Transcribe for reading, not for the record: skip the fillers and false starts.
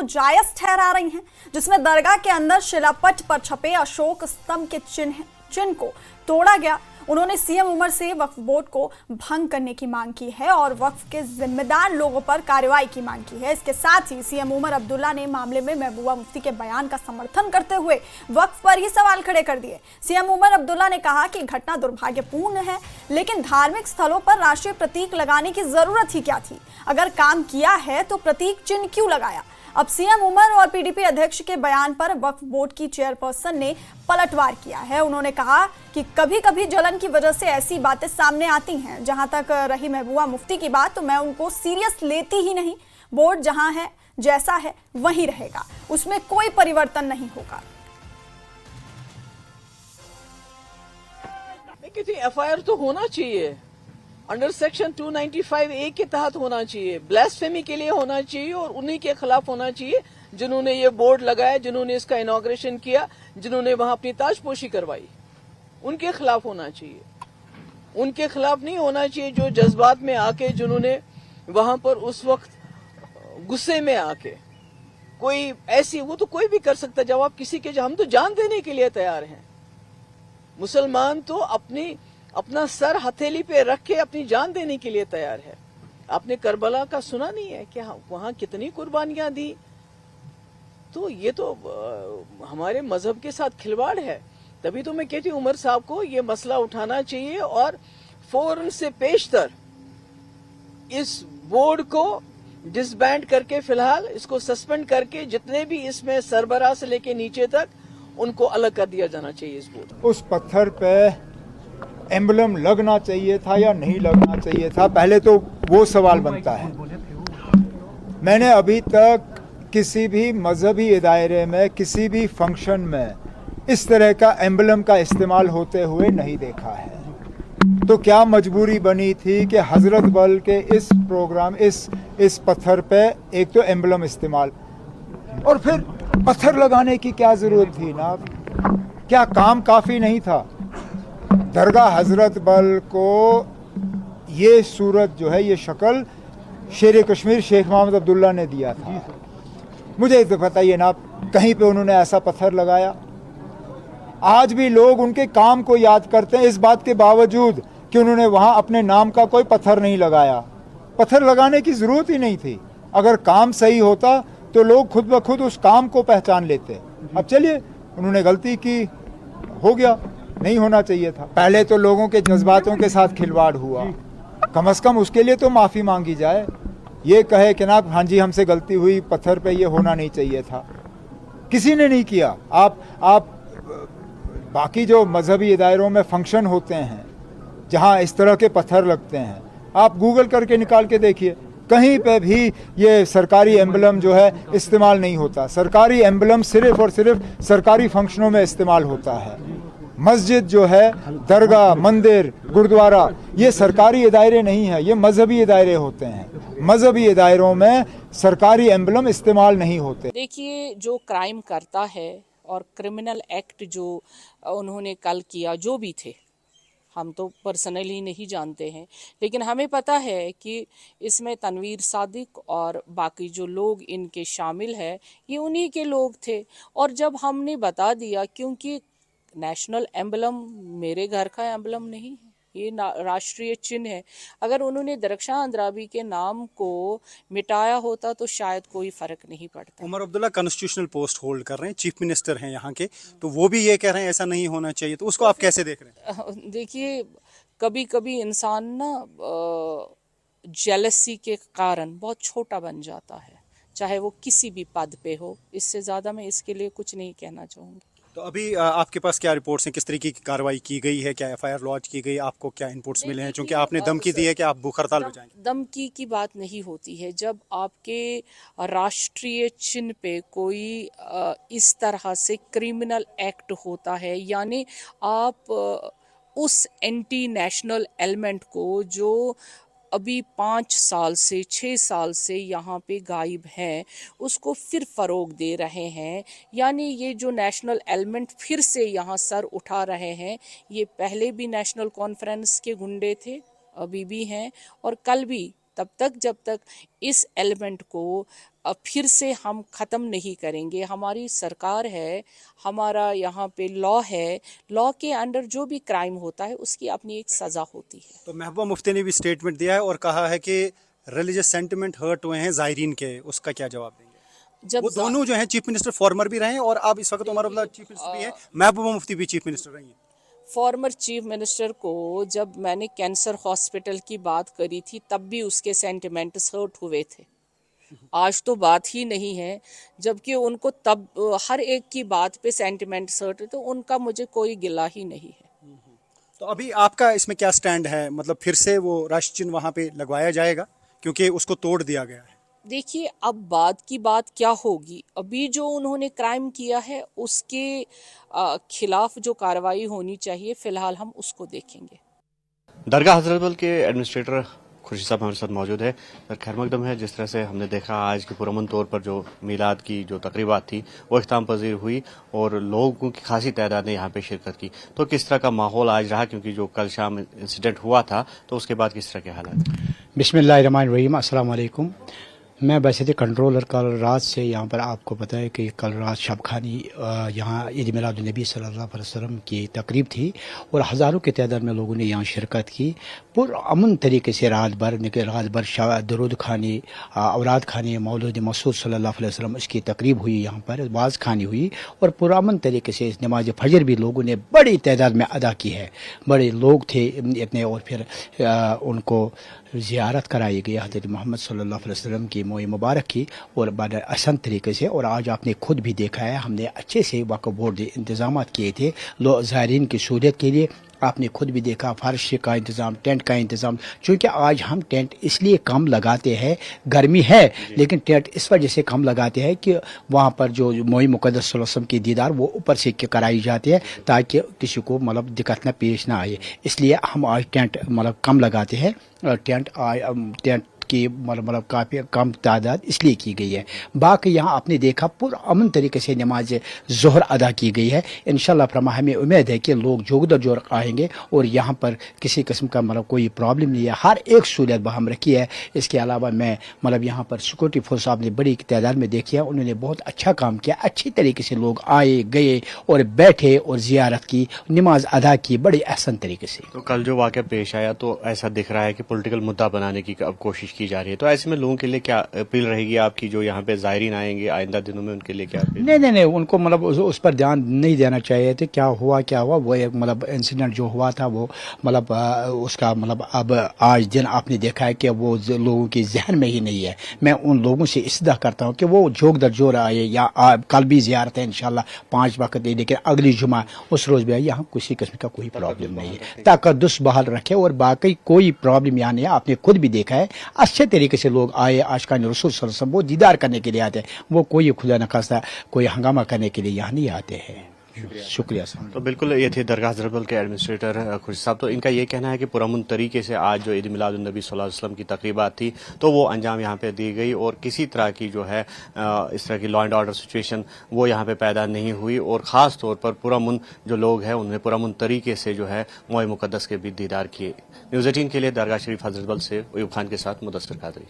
जायज ठहरा रही हैं, जिसमें दरगाह के अंदर शिलापट पर छपे अशोक स्तंभ के चिन्ह को तोड़ा गया। उन्होंने सीएम उमर से वक्फ बोर्ड को भंग करने की मांग की है और वक्फ के जिम्मेदार लोगों पर कार्रवाई की मांग की है। इसके साथ ही सीएम उमर अब्दुल्ला ने मामले में महबूबा मुफ्ती के बयान का समर्थन करते हुए वक्फ पर ही सवाल खड़े कर दिए। सीएम उमर अब्दुल्ला ने कहा कि घटना दुर्भाग्यपूर्ण है, लेकिन धार्मिक स्थलों पर राष्ट्रीय प्रतीक लगाने की जरूरत ही क्या थी? अगर काम किया है तो प्रतीक चिन्ह क्यों लगाया? अब सीएम उमर और पीडीपी अध्यक्ष के बयान पर वक्फ बोर्ड की चेयरपर्सन ने पलटवार किया है। उन्होंने कहा कि कभी कभी जलन की वजह से ऐसी बातें सामने आती हैं। जहां तक रही महबूबा मुफ्ती की बात, तो मैं उनको सीरियस लेती ही नहीं। बोर्ड जहां है, जैसा है वहीं रहेगा, उसमें कोई परिवर्तन नहीं होगा। एफआईआर तो होना चाहिए, अंडर सेक्शन 295A के तहत होना चाहिए, ब्लास्फेमी के लिए होना चाहिए और उन्हीं के खिलाफ होना चाहिए जिन्होंने ये बोर्ड लगाया, जिन्होंने इसका इनॉग्रेशन किया, जिन्होंने वहां अपनी ताजपोशी करवाई, उनके खिलाफ होना चाहिए। उनके खिलाफ नहीं होना चाहिए जो जज्बात में आके, जिन्होंने वहां पर उस वक्त गुस्से में आके कोई ऐसी, वो तो कोई भी कर सकता। जब आप किसी के, हम तो जान देने के लिए तैयार हैं। मुसलमान तो अपना सर हथेली पे रख के अपनी जान देने के लिए तैयार है। आपने करबला का सुना नहीं है कि वहां कितनी कुर्बानियां दी? तो ये तो हमारे मजहब के साथ खिलवाड़ है। तभी तो मैं कहती हूँ उमर साहब को ये मसला उठाना चाहिए और फौरन से पेशतर इस बोर्ड को डिसबैंड करके, फिलहाल इसको सस्पेंड करके, जितने भी इसमें सरबराह से लेके नीचे तक, उनको अलग कर दिया जाना चाहिए इस बोर्ड। उस पत्थर पे एम्बलम लगना चाहिए था या नहीं लगना चाहिए था, पहले तो वो सवाल बनता है। मैंने अभी तक किसी भी मजहबी दायरे में, किसी भी फंक्शन में इस तरह का एम्बलम का इस्तेमाल होते हुए नहीं देखा है। तो क्या मजबूरी बनी थी कि हजरत बल के इस प्रोग्राम, इस पत्थर पे एक तो एम्बलम इस्तेमाल, और फिर पत्थर लगाने की क्या जरूरत थी ना? क्या काम काफी नहीं था? दरगाह हजरत बल को ये सूरत जो है, ये शक्ल शेर कश्मीर शेख मोहम्मद अब्दुल्ला ने दिया था। मुझे तो बताइए ना, कहीं पे उन्होंने ऐसा पत्थर लगाया? आज भी लोग उनके काम को याद करते हैं, इस बात के बावजूद कि उन्होंने वहां अपने नाम का कोई पत्थर नहीं लगाया। पत्थर लगाने की जरूरत ही नहीं थी। अगर काम सही होता तो लोग खुद ब खुद उस काम को पहचान लेते। अब चलिए, उन्होंने गलती की, हो गया, नहीं होना चाहिए था। पहले तो लोगों के जज्बातों के साथ खिलवाड़ हुआ, कम से कम उसके लिए तो माफी मांगी जाए। ये कहे कि ना हाँ जी हमसे गलती हुई, पत्थर पे ये होना नहीं चाहिए था, किसी ने नहीं किया। आप बाकी जो मजहबी दायरों में फंक्शन होते हैं जहाँ इस तरह के पत्थर लगते हैं, आप गूगल करके निकाल के देखिए, कहीं पे भी ये सरकारी एम्बलम जो है इस्तेमाल नहीं होता। सरकारी एम्बलम सिर्फ और सिर्फ सरकारी फंक्शनों में इस्तेमाल होता है। मस्जिद जो है, दरगाह, मंदिर, गुरुद्वारा, ये सरकारी दायरे नहीं है, ये मजहबी दायरे होते हैं। मजहबी दायरों में सरकारी एम्बलम इस्तेमाल नहीं होते। देखिए, जो क्राइम करता है और क्रिमिनल एक्ट जो उन्होंने कल किया, जो भी थे, हम तो पर्सनली नहीं जानते हैं, लेकिन हमें पता है कि इसमें तनवीर सादिक और बाकी जो लोग इनके शामिल है, ये उन्हीं के लोग थे। और जब हमने बता दिया, क्योंकि नेशनल एम्बलम मेरे घर का एम्बलम नहीं है, ये राष्ट्रीय चिन्ह है। अगर उन्होंने दरख्शां अंद्राबी के नाम को मिटाया होता तो शायद कोई फर्क नहीं पड़ता। Omar Abdullah constitutional post hold कर रहे हैं, चीफ मिनिस्टर हैं यहाँ के, तो वो भी ये कह रहे हैं ऐसा नहीं होना चाहिए, तो उसको आप कैसे देख रहे हैं? देखिए, कभी कभी इंसान ना जेलसी के कारण बहुत छोटा बन जाता है, चाहे वो किसी भी पद पे हो। इससे ज़्यादा मैं इसके लिए कुछ नहीं कहना चाहूँगी। तो अभी आपके पास क्या रिपोर्ट्स हैं, किस तरीके की कार्रवाई की गई है, क्या एफआईआर लॉन्च की गई, आपको क्या इनपुट्स मिले हैं? क्योंकि आपने धमकी दी है कि आप भूख हड़ताल पे जाएंगे। धमकी की बात नहीं होती है। जब आपके राष्ट्रीय चिन्ह पे कोई इस तरह से क्रिमिनल एक्ट होता है, यानी आप उस एंटी नेशनल एलिमेंट को जो अभी 5 साल से 6 साल से यहाँ पे गायब हैं, उसको फिर फ़रोग दे रहे हैं। यानी ये जो नेशनल एलिमेंट फिर से यहाँ सर उठा रहे हैं, ये पहले भी नेशनल कॉन्फ्रेंस के गुंडे थे, अभी भी हैं और कल भी تب تک جب تک اس ایلیمنٹ کو پھر سے ہم ختم نہیں کریں گے. ہماری سرکار ہے, ہمارا یہاں پہ لا ہے, لا کے انڈر جو بھی کرائم ہوتا ہے اس کی اپنی ایک سزا ہوتی ہے. تو محبوبہ مفتی نے بھی اسٹیٹمنٹ دیا ہے اور کہا ہے کہ ریلیجس سینٹیمنٹ ہرٹ ہوئے ہیں زائرین کے, اس کا کیا جواب دیں گے؟ وہ دونوں جو ہیں چیف منسٹر فارمر بھی رہے ہیں اور اب اس وقت عمر عبداللہ چیف منسٹر بھی ہیں, محبوبہ مفتی بھی چیف منسٹر رہی ہیں. فارمر چیف منسٹر کو جب میں نے کینسر ہاسپٹل کی بات کری تھی تب بھی اس کے سینٹیمنٹس ہرٹ ہوئے تھے. آج تو بات ہی نہیں ہے, جبکہ ان کو تب ہر ایک کی بات پہ سینٹیمنٹس ہرٹ, تو ان کا مجھے کوئی گلہ ہی نہیں ہے. تو ابھی آپ کا اس میں کیا سٹینڈ ہے, مطلب پھر سے وہ راشد چن وہاں پہ لگوایا جائے گا کیونکہ اس کو توڑ دیا گیا ہے؟ دیکھیے اب بات کی بات کیا ہوگی, ابھی جو انہوں نے کرائم کیا ہے اس کے خلاف جو کارروائی ہونی چاہیے فی الحال ہم اس کو دیکھیں گے. درگاہ حضرت بل کے ایڈمنسٹریٹر خورشید صاحب ہمارے ساتھ موجود ہے. خیر مقدم ہے. جس طرح سے ہم نے دیکھا آج کے پرامن طور پر جو میلاد کی جو تقریبات تھی وہ اختتام پذیر ہوئی اور لوگوں کی خاصی تعداد نے یہاں پہ شرکت کی, تو کس طرح کا ماحول آج رہا, کیونکہ جو کل شام انسیڈنٹ ہوا تھا تو اس کے بعد کس طرح کے حالات؟ بسم اللہ الرحمن الرحیم. السلام علیکم. میں ویسے کنٹرولر کل رات سے یہاں پر آپ کو پتہ ہے کہ کل رات شب خانی یہاں عید میلاد النبی صلی اللہ علیہ وسلم کی تقریب تھی اور ہزاروں کی تعداد میں لوگوں نے یہاں شرکت کی. پرامن طریقے سے رات بھر درود خانی, اوراد خانی, مولود مسعود صلی اللہ علیہ وسلم اس کی تقریب ہوئی, یہاں پر واز خانی ہوئی اور پرامن طریقے سے نماز فجر بھی لوگوں نے بڑی تعداد میں ادا کی ہے. بڑے لوگ تھے اتنے, اور پھر ان کو زیارت کرائی گئی حضرت محمد صلی اللہ علیہ وسلم کی موئے مبارک کی اور بڑے احسن طریقے سے. اور آج آپ نے خود بھی دیکھا ہے ہم نے اچھے سے وقف بورڈ انتظامات کیے تھے زائرین کی سہولت کے لیے. آپ نے خود بھی دیکھا فرش کا انتظام, ٹینٹ کا انتظام, چونکہ آج ہم ٹینٹ اس لیے کم لگاتے ہیں, گرمی ہے لیکن ٹینٹ اس وجہ سے کم لگاتے ہیں کہ وہاں پر جو موئی مقدس صلی اللہ علیہ وسلم کی دیدار وہ اوپر سے کرائی جاتی ہے تاکہ کسی کو مطلب دقت نہ پیش نہ آئے, اس لیے ہم آج ٹینٹ مطلب کم لگاتے ہیں. ٹینٹ کی مطلب کافی کم تعداد اس لیے کی گئی ہے. باقی یہاں آپ نے دیکھا پرامن طریقے سے نماز ظہر ادا کی گئی ہے. انشاءاللہ فرما ہمیں امید ہے کہ لوگ جوگ در جوگ آئیں گے اور یہاں پر کسی قسم کا مطلب کوئی پرابلم نہیں ہے, ہر ایک سہولت بہم رکھی ہے. اس کے علاوہ میں مطلب یہاں پر سیکورٹی فورس صاحب نے بڑی تعداد میں دیکھی ہے, انہوں نے بہت اچھا کام کیا, اچھی طریقے سے لوگ آئے گئے اور بیٹھے اور زیارت کی, نماز ادا کی بڑی احسن طریقے سے. تو کل جو واقعہ پیش آیا تو ایسا دکھ رہا ہے کہ پولیٹیکل مدعا بنانے کی اب کوشش کی جا رہی ہے, تو ایسے میں لوگوں کے لیے کیا اپیل رہے گی آپ کی, جو یہاں پہ زائرین آئیں گے آئندہ دنوں میں ان کے لیے کیا اپیل؟ نہیں ان کو مطلب اس پر دھیان نہیں دینا چاہیے تھے. کیا ہوا وہ ایک مطلب انسیڈنٹ جو ہوا تھا وہ مطلب اس کا مطلب اب آج دن آپ نے دیکھا ہے کہ وہ لوگوں کی ذہن میں ہی نہیں ہے. میں ان لوگوں سے استدعا کرتا ہوں کہ وہ جوگ در جوگ آئے, یا کل بھی زیارت ہے انشاءاللہ 5 وقت نہیں, لیکن اگلی جمعہ اس روز بھی آئے. یہاں کسی قسم کا کوئی پرابلم نہیں ہے, تقدس بحال رکھے اور باقی کوئی پرابلم یہاں نہیں ہے. آپ نے خود بھی دیکھا ہے اچھے طریقے سے لوگ آئے, عاشقان رسول صلی اللہ علیہ وسلم وہ دیدار کرنے کے لیے آتے ہیں, وہ کوئی خدا نخواستہ کوئی ہنگامہ کرنے کے لیے یہاں نہیں آتے ہیں. شکریہ. تو بالکل یہ تھے درگاہ حضرت بل کے ایڈمنسٹریٹر خورشید صاحب. تو ان کا یہ کہنا ہے کہ پرامن طریقے سے آج جو عید میلاد النبی صلی اللہ علیہ وسلم کی تقریبات تھی تو وہ انجام یہاں پہ دی گئی اور کسی طرح کی جو ہے اس طرح کی لا اینڈ آرڈر سچویشن وہ یہاں پہ پیدا نہیں ہوئی, اور خاص طور پر پرامن جو لوگ ہیں انہوں نے پرامن طریقے سے جو ہے موئے مقدس کے بھی دیدار کیے. نیوز 18 کے لیے درگاہ شریف حضرت بل سے ایوب خان کے ساتھ مدثر قادری.